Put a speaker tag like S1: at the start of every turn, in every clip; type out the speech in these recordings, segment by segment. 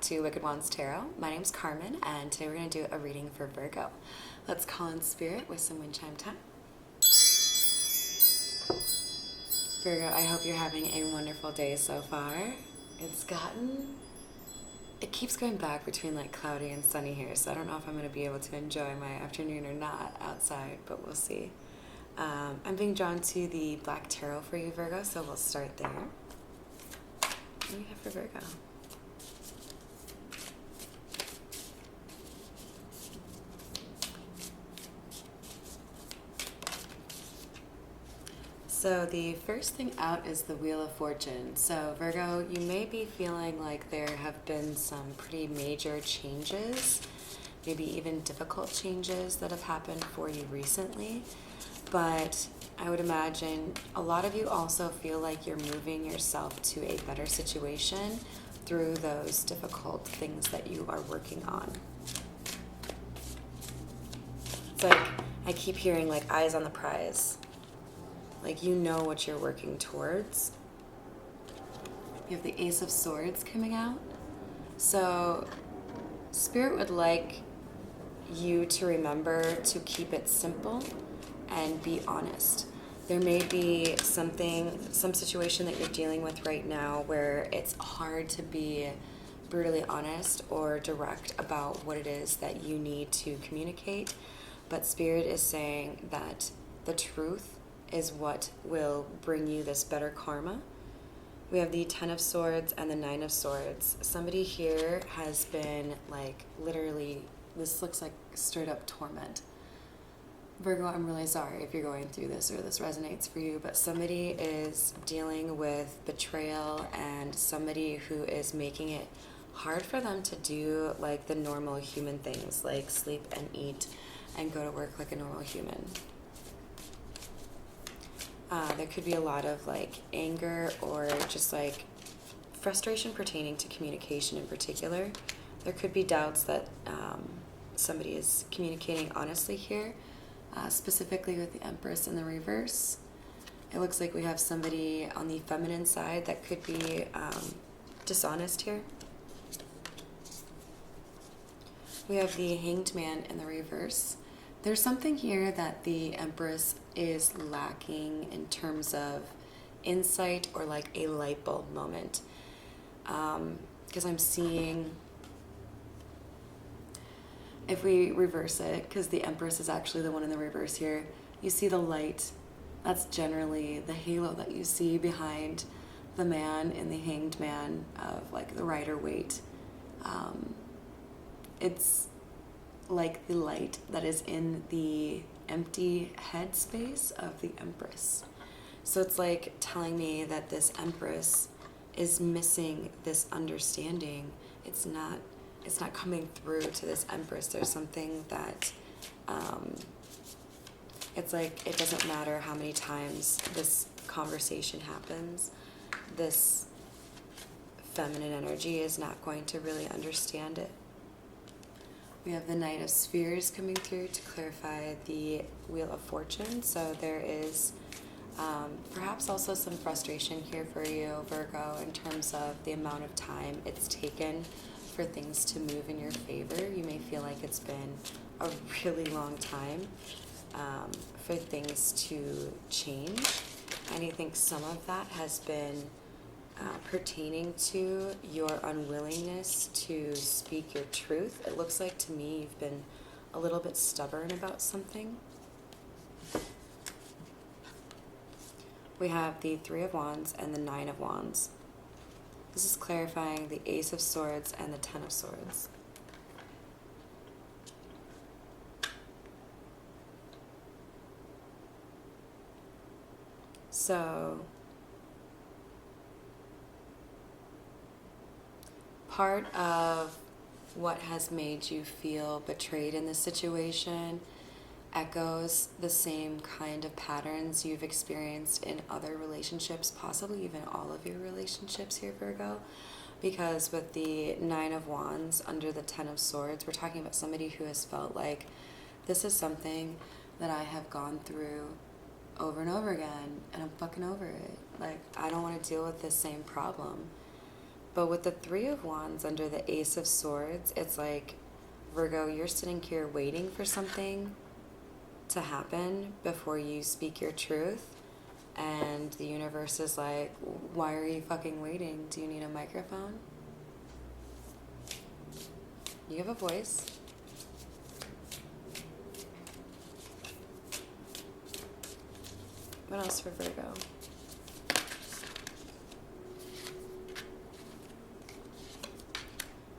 S1: to Wicked Wands Tarot. My name's Carmen, and today we're going to do a reading for Virgo. Let's call in spirit with some wind chime time. Virgo, I hope you're having a wonderful day so far. It keeps going back between like cloudy and sunny here, so I don't know if I'm going to be able to enjoy my afternoon or not outside, but we'll see. I'm being drawn to the Black Tarot for you, Virgo, so we'll start there. What do we have for Virgo? So the first thing out is the Wheel of Fortune. So Virgo, you may be feeling like there have been some pretty major changes, maybe even difficult changes that have happened for you recently. But I would imagine a lot of you also feel like you're moving yourself to a better situation through those difficult things that you are working on. It's like I keep hearing like eyes on the prize. Like you know what you're working towards. You have the Ace of Swords coming out. So Spirit would like you to remember to keep it simple and be honest. There may be some situation that you're dealing with right now where it's hard to be brutally honest or direct about what it is that you need to communicate. But Spirit is saying that the truth is what will bring you this better karma. We have the Ten of Swords and the Nine of Swords. Somebody here has been like literally, this looks like straight up torment. Virgo, I'm really sorry if you're going through this or this resonates for you, but somebody is dealing with betrayal and somebody who is making it hard for them to do like the normal human things, like sleep and eat and go to work like a normal human. There could be a lot of like anger or just like frustration pertaining to communication in particular. There could be doubts that somebody is communicating honestly here, specifically with the Empress in the reverse. It looks like we have somebody on the feminine side that could be dishonest here. We have the Hanged Man in the reverse. There's something here that the Empress is lacking in terms of insight or like a light bulb moment. Because I'm seeing, if we reverse it, because the Empress is actually the one in the reverse here, you see the light. That's generally the halo that you see behind the man in the Hanged Man of like the Rider-Waite. It's like the light that is in the empty head space of the Empress. So it's like telling me that this Empress is missing this understanding. It's not coming through to this Empress. There's something that it's like it doesn't matter how many times this conversation happens, this feminine energy is not going to really understand it. We have the Knight of Spheres coming through to clarify the Wheel of Fortune. So there is perhaps also some frustration here for you, Virgo, in terms of the amount of time it's taken for things to move in your favor. You may feel like it's been a really long time for things to change. And I think some of that has been pertaining to your unwillingness to speak your truth. It looks like to me you've been a little bit stubborn about something. We have the Three of Wands and the Nine of Wands. This is clarifying the Ace of Swords and the Ten of Swords. So part of what has made you feel betrayed in this situation echoes the same kind of patterns you've experienced in other relationships, possibly even all of your relationships here, Virgo. Because with the Nine of Wands under the Ten of Swords, we're talking about somebody who has felt like this is something that I have gone through over and over again, and I'm fucking over it. Like, I don't want to deal with this same problem. But with the Three of Wands under the Ace of Swords, it's like, Virgo, you're sitting here waiting for something to happen before you speak your truth. And the universe is like, why are you fucking waiting? Do you need a microphone? You have a voice. What else for Virgo?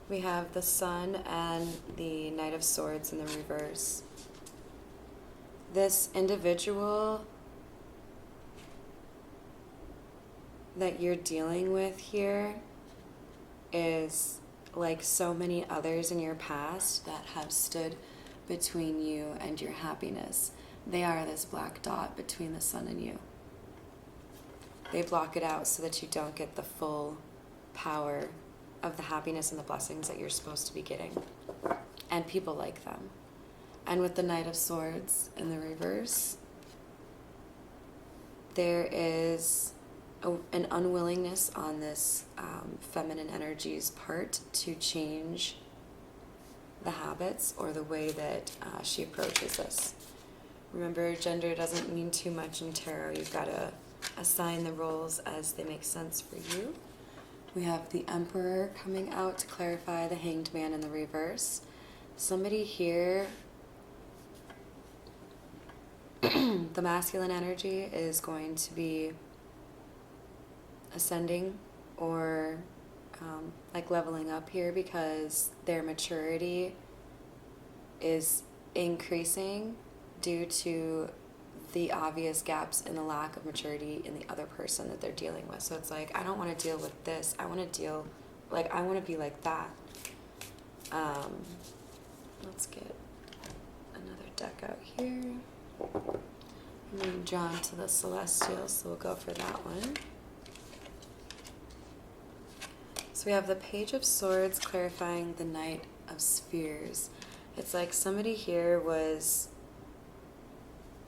S1: We have the Sun and the Knight of Swords in the reverse. This individual that you're dealing with here is like so many others in your past that have stood between you and your happiness. They are this black dot between the sun and you. They block it out so that you don't get the full power of the happiness and the blessings that you're supposed to be getting. And people like them. And with the Knight of Swords in the reverse, there is an unwillingness on this feminine energy's part to change the habits or the way that she approaches this. Remember, gender doesn't mean too much in tarot. You've got to assign the roles as they make sense for you. We have the Emperor coming out to clarify the Hanged Man in the reverse. Somebody here, the masculine energy is going to be ascending or like leveling up here because their maturity is increasing due to the obvious gaps in the lack of maturity in the other person that they're dealing with. So it's like, I don't want to deal with this. I want to deal, like, I want to be like that. Let's get another deck out here. I'm being drawn to the Celestial, so we'll go for that one. So we have the Page of Swords clarifying the Knight of Spheres. It's like somebody here was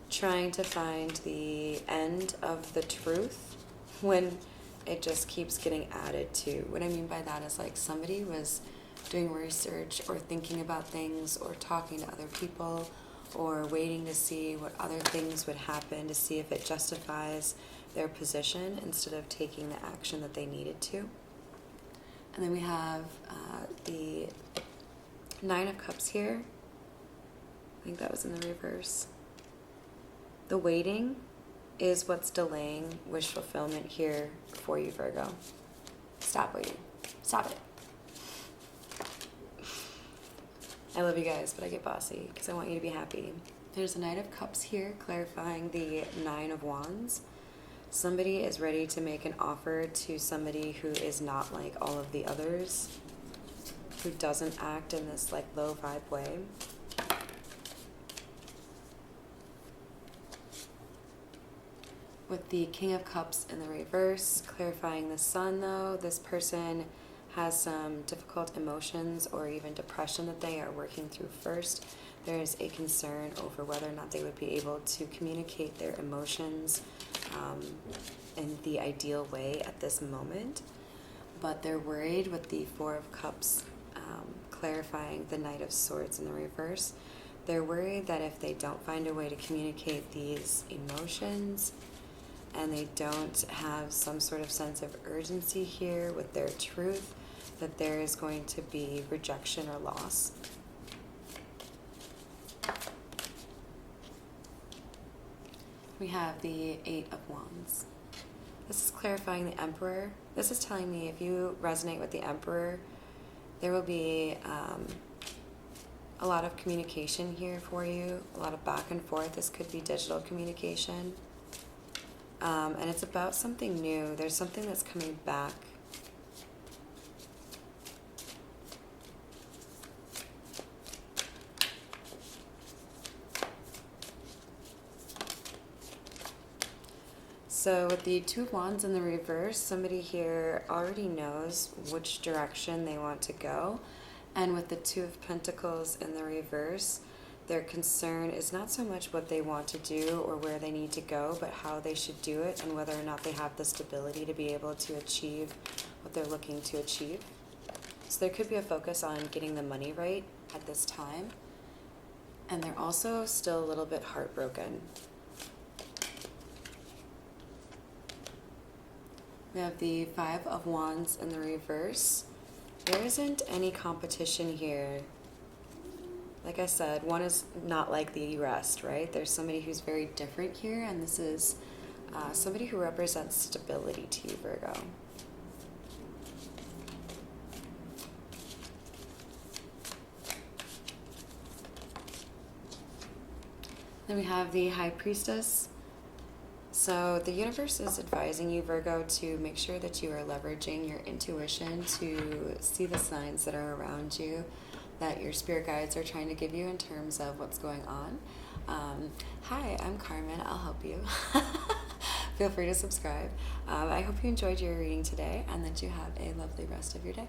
S1: trying to find the end of the truth when it just keeps getting added to. What I mean by that is like somebody was doing research or thinking about things or talking to other people or waiting to see what other things would happen to see if it justifies their position instead of taking the action that they needed to. And then we have the Nine of Cups here. I think that was in the reverse. The waiting is what's delaying wish fulfillment here for you, Virgo. Stop waiting. Stop it. I love you guys, but I get bossy because I want you to be happy. There's a Knight of Cups here clarifying the Nine of Wands. Somebody is ready to make an offer to somebody who is not like all of the others, who doesn't act in this like low vibe way. With the King of Cups in the reverse, clarifying the Sun though, this person has some difficult emotions or even depression that they are working through first. There's a concern over whether or not they would be able to communicate their emotions in the ideal way at this moment. But they're worried with the Four of Cups clarifying the Knight of Swords in the reverse. They're worried that if they don't find a way to communicate these emotions and they don't have some sort of sense of urgency here with their truth, that there is going to be rejection or loss. We have the Eight of Wands. This is clarifying the Emperor. This is telling me if you resonate with the Emperor, there will be a lot of communication here for you, a lot of back and forth. This could be digital communication. And it's about something new. There's something that's coming back. So with the Two of Wands in the reverse, somebody here already knows which direction they want to go. And with the Two of Pentacles in the reverse, Their concern is not so much what they want to do or where they need to go, but how they should do it and whether or not they have the stability to be able to achieve what they're looking to achieve. So there could be a focus on getting the money right at this time. And they're also still a little bit heartbroken. We have the Five of Wands in the reverse. There isn't any competition here. Like I said, one is not like the rest, right? There's somebody who's very different here, and this is somebody who represents stability to you, Virgo. Then we have the High Priestess. So the universe is advising you, Virgo, to make sure that you are leveraging your intuition to see the signs that are around you, that your spirit guides are trying to give you in terms of what's going on. Hi, I'm Carmen. I'll help you. Feel free to subscribe. I hope you enjoyed your reading today and that you have a lovely rest of your day.